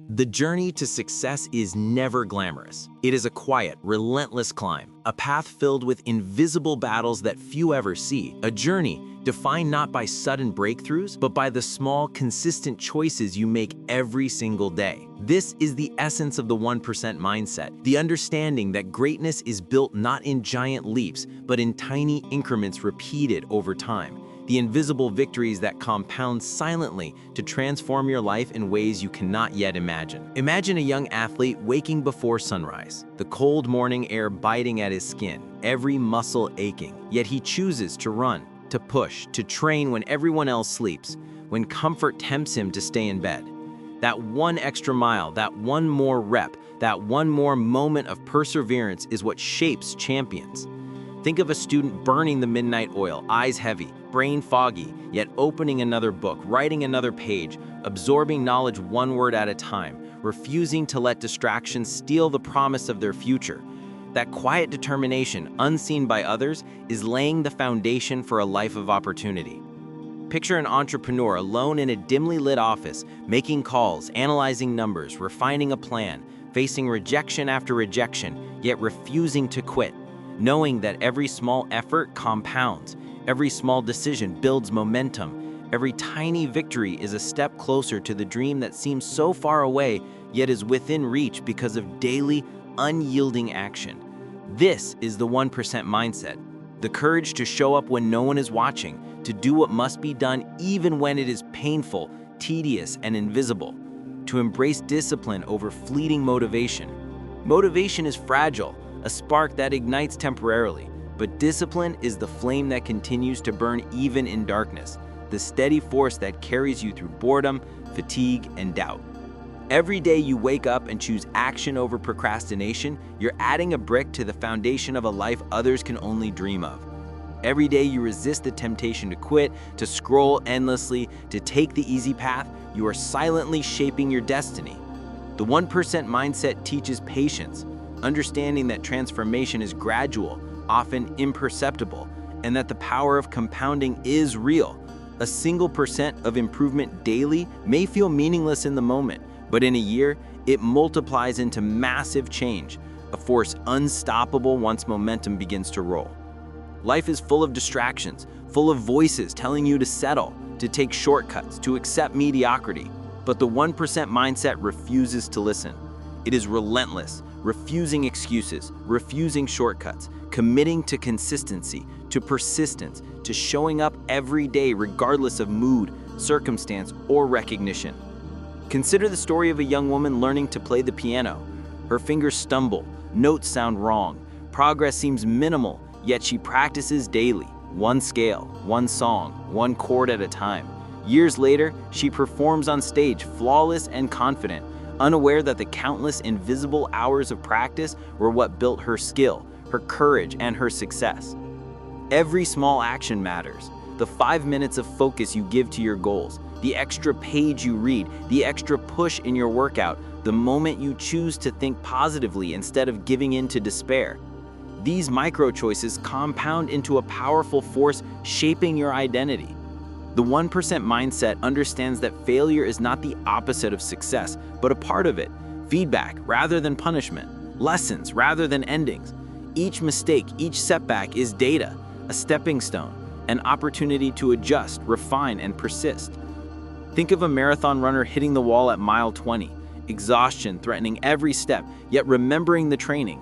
The journey to success is never glamorous. It is a quiet, relentless climb, a path filled with invisible battles that few ever see, a journey defined not by sudden breakthroughs, but by the small, consistent choices you make every single day. This is the essence of the 1% mindset, the understanding that greatness is built not in giant leaps, but in tiny increments repeated over time. The invisible victories that compound silently to transform your life in ways you cannot yet imagine. Imagine a young athlete waking before sunrise, the cold morning air biting at his skin, every muscle aching, yet he chooses to run, to push, to train when everyone else sleeps, when comfort tempts him to stay in bed. That one extra mile, that one more rep, that one more moment of perseverance is what shapes champions. Think of a student burning the midnight oil, eyes heavy, brain foggy, yet opening another book, writing another page, absorbing knowledge one word at a time, refusing to let distractions steal the promise of their future. That quiet determination, unseen by others, is laying the foundation for a life of opportunity. Picture an entrepreneur alone in a dimly lit office, making calls, analyzing numbers, refining a plan, facing rejection after rejection, yet refusing to quit, knowing that every small effort compounds, every small decision builds momentum, every tiny victory is a step closer to the dream that seems so far away, yet is within reach because of daily, unyielding action. This is the 1% mindset, the courage to show up when no one is watching, to do what must be done even when it is painful, tedious, and invisible, to embrace discipline over fleeting motivation. Motivation is fragile, a spark that ignites temporarily, but discipline is the flame that continues to burn even in darkness, the steady force that carries you through boredom, fatigue, and doubt. Every day you wake up and choose action over procrastination, you're adding a brick to the foundation of a life others can only dream of. Every day you resist the temptation to quit, to scroll endlessly, to take the easy path, you are silently shaping your destiny. The 1% mindset teaches patience, understanding that transformation is gradual, often imperceptible, and that the power of compounding is real. A single percent of improvement daily may feel meaningless in the moment, but in a year, it multiplies into massive change, a force unstoppable once momentum begins to roll. Life is full of distractions, full of voices telling you to settle, to take shortcuts, to accept mediocrity, but the 1% mindset refuses to listen. It is relentless, refusing excuses, refusing shortcuts, committing to consistency, to persistence, to showing up every day regardless of mood, circumstance, or recognition. Consider the story of a young woman learning to play the piano. Her fingers stumble, notes sound wrong, progress seems minimal, yet she practices daily, one scale, one song, one chord at a time. Years later, she performs on stage, flawless and confident, unaware that the countless invisible hours of practice were what built her skill, her courage, and her success. Every small action matters. The 5 minutes of focus you give to your goals, the extra page you read, the extra push in your workout, the moment you choose to think positively instead of giving in to despair. These micro choices compound into a powerful force shaping your identity. The 1% mindset understands that failure is not the opposite of success, but a part of it. Feedback rather than punishment. Lessons rather than endings. Each mistake, each setback is data, a stepping stone, an opportunity to adjust, refine, and persist. Think of a marathon runner hitting the wall at mile 20, exhaustion threatening every step, yet remembering the training.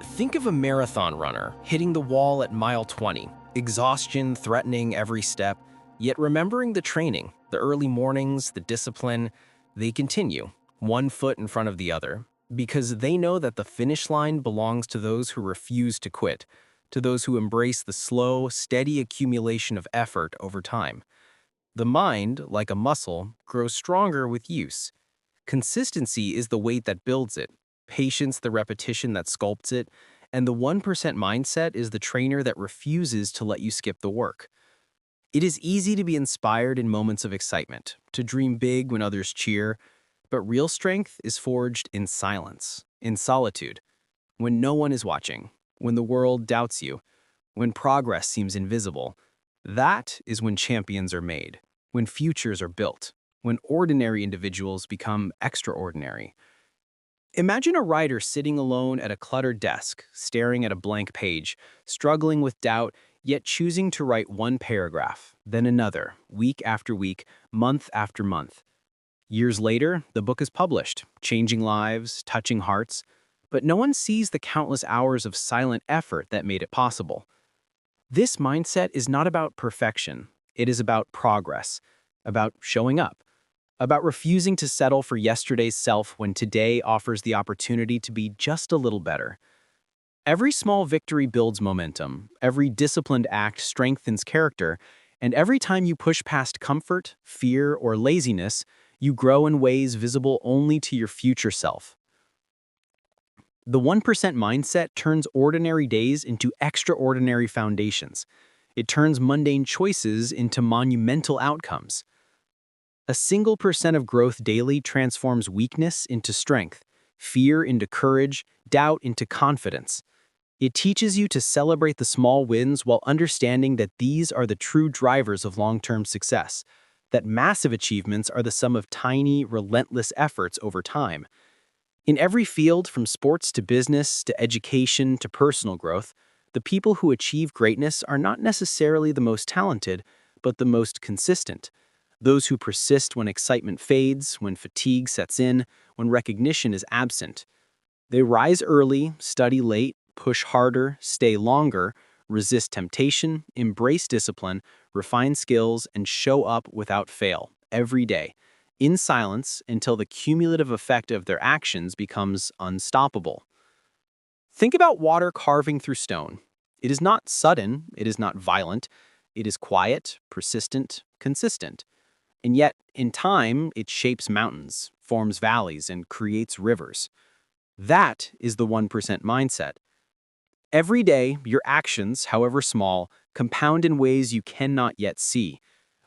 Think of a marathon runner hitting the wall at mile 20, exhaustion threatening every step, yet remembering the training, the early mornings, the discipline. They continue, one foot in front of the other, because they know that the finish line belongs to those who refuse to quit, to those who embrace the slow, steady accumulation of effort over time. The mind, like a muscle, grows stronger with use. Consistency is the weight that builds it, patience the repetition that sculpts it, and the 1% mindset is the trainer that refuses to let you skip the work. It is easy to be inspired in moments of excitement, to dream big when others cheer, but real strength is forged in silence, in solitude, when no one is watching, when the world doubts you, when progress seems invisible. That is when champions are made, when futures are built, when ordinary individuals become extraordinary. Imagine a writer sitting alone at a cluttered desk, staring at a blank page, struggling with doubt, yet choosing to write one paragraph, then another, week after week, month after month. Years later, the book is published, changing lives, touching hearts, but no one sees the countless hours of silent effort that made it possible. This mindset is not about perfection. It is about progress, about showing up, about refusing to settle for yesterday's self when today offers the opportunity to be just a little better. Every small victory builds momentum, every disciplined act strengthens character, and every time you push past comfort, fear, or laziness, you grow in ways visible only to your future self. The 1% mindset turns ordinary days into extraordinary foundations. It turns mundane choices into monumental outcomes. A single percent of growth daily transforms weakness into strength, fear into courage, doubt into confidence. It teaches you to celebrate the small wins while understanding that these are the true drivers of long-term success, that massive achievements are the sum of tiny, relentless efforts over time. In every field, from sports to business to education to personal growth, the people who achieve greatness are not necessarily the most talented, but the most consistent. Those who persist when excitement fades, when fatigue sets in, when recognition is absent. They rise early, study late, push harder, stay longer, resist temptation, embrace discipline, refine skills, and show up without fail, every day, in silence until the cumulative effect of their actions becomes unstoppable. Think about water carving through stone. It is not sudden, it is not violent, it is quiet, persistent, consistent. And yet, in time, it shapes mountains, forms valleys, and creates rivers. That is the 1% mindset. Every day, your actions, however small, compound in ways you cannot yet see.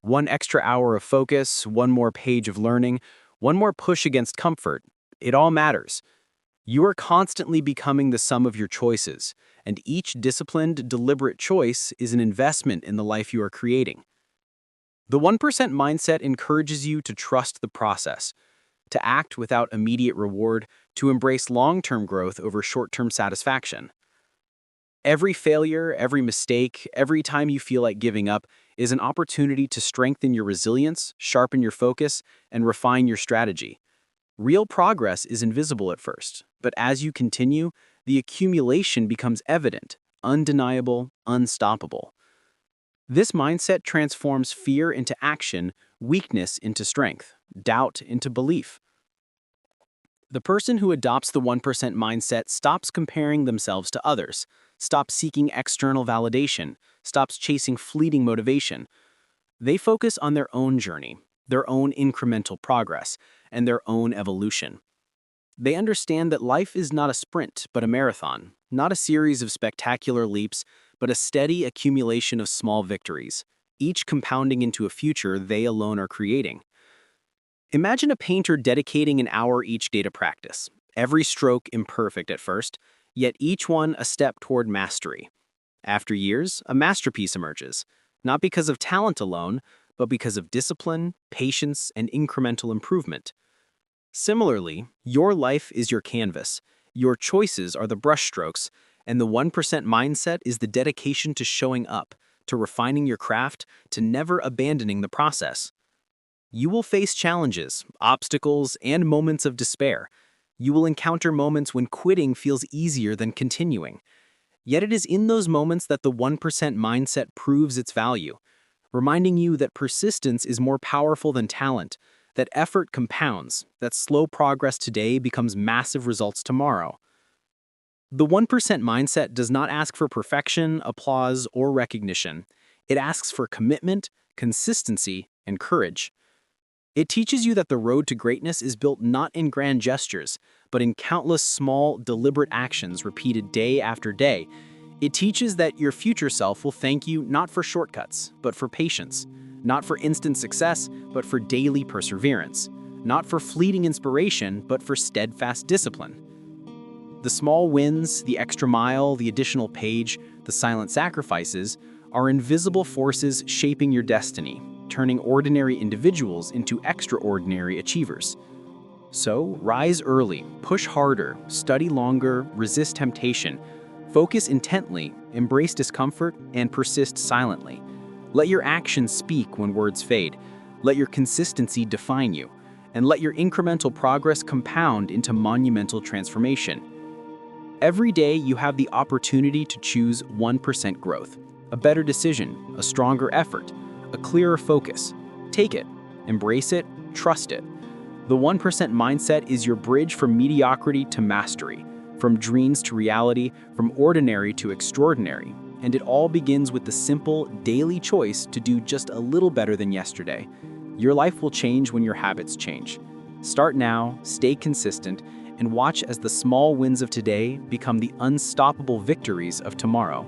One extra hour of focus, one more page of learning, one more push against comfort. It all matters. You are constantly becoming the sum of your choices, and each disciplined, deliberate choice is an investment in the life you are creating. The 1% mindset encourages you to trust the process, to act without immediate reward, to embrace long-term growth over short-term satisfaction. Every failure, every mistake, every time you feel like giving up is an opportunity to strengthen your resilience, sharpen your focus, and refine your strategy. Real progress is invisible at first, but as you continue, the accumulation becomes evident, undeniable, unstoppable. This mindset transforms fear into action, weakness into strength, doubt into belief. The person who adopts the 1% mindset stops comparing themselves to others, stops seeking external validation, stops chasing fleeting motivation. They focus on their own journey, their own incremental progress, and their own evolution. They understand that life is not a sprint, but a marathon, not a series of spectacular leaps, but a steady accumulation of small victories, each compounding into a future they alone are creating. Imagine a painter dedicating an hour each day to practice, every stroke imperfect at first, yet each one a step toward mastery. After years, a masterpiece emerges, not because of talent alone, but because of discipline, patience, and incremental improvement. Similarly, your life is your canvas, your choices are the brushstrokes, and the 1% mindset is the dedication to showing up, to refining your craft, to never abandoning the process. You will face challenges, obstacles, and moments of despair. You will encounter moments when quitting feels easier than continuing. Yet it is in those moments that the 1% mindset proves its value, reminding you that persistence is more powerful than talent, that effort compounds, that slow progress today becomes massive results tomorrow. The 1% mindset does not ask for perfection, applause, or recognition. It asks for commitment, consistency, and courage. It teaches you that the road to greatness is built not in grand gestures, but in countless small, deliberate actions repeated day after day. It teaches that your future self will thank you not for shortcuts, but for patience, not for instant success, but for daily perseverance, not for fleeting inspiration, but for steadfast discipline. The small wins, the extra mile, the additional page, the silent sacrifices are invisible forces shaping your destiny. turning ordinary individuals into extraordinary achievers. So, rise early, push harder, study longer, resist temptation, focus intently, embrace discomfort, and persist silently. Let your actions speak when words fade. Let your consistency define you. And let your incremental progress compound into monumental transformation. Every day, you have the opportunity to choose 1% growth, a better decision, a stronger effort, a clearer focus. Take it, embrace it, trust it. The 1% mindset is your bridge from mediocrity to mastery, from dreams to reality, from ordinary to extraordinary. And it all begins with the simple, daily choice to do just a little better than yesterday. Your life will change when your habits change. Start now, stay consistent, and watch as the small wins of today become the unstoppable victories of tomorrow.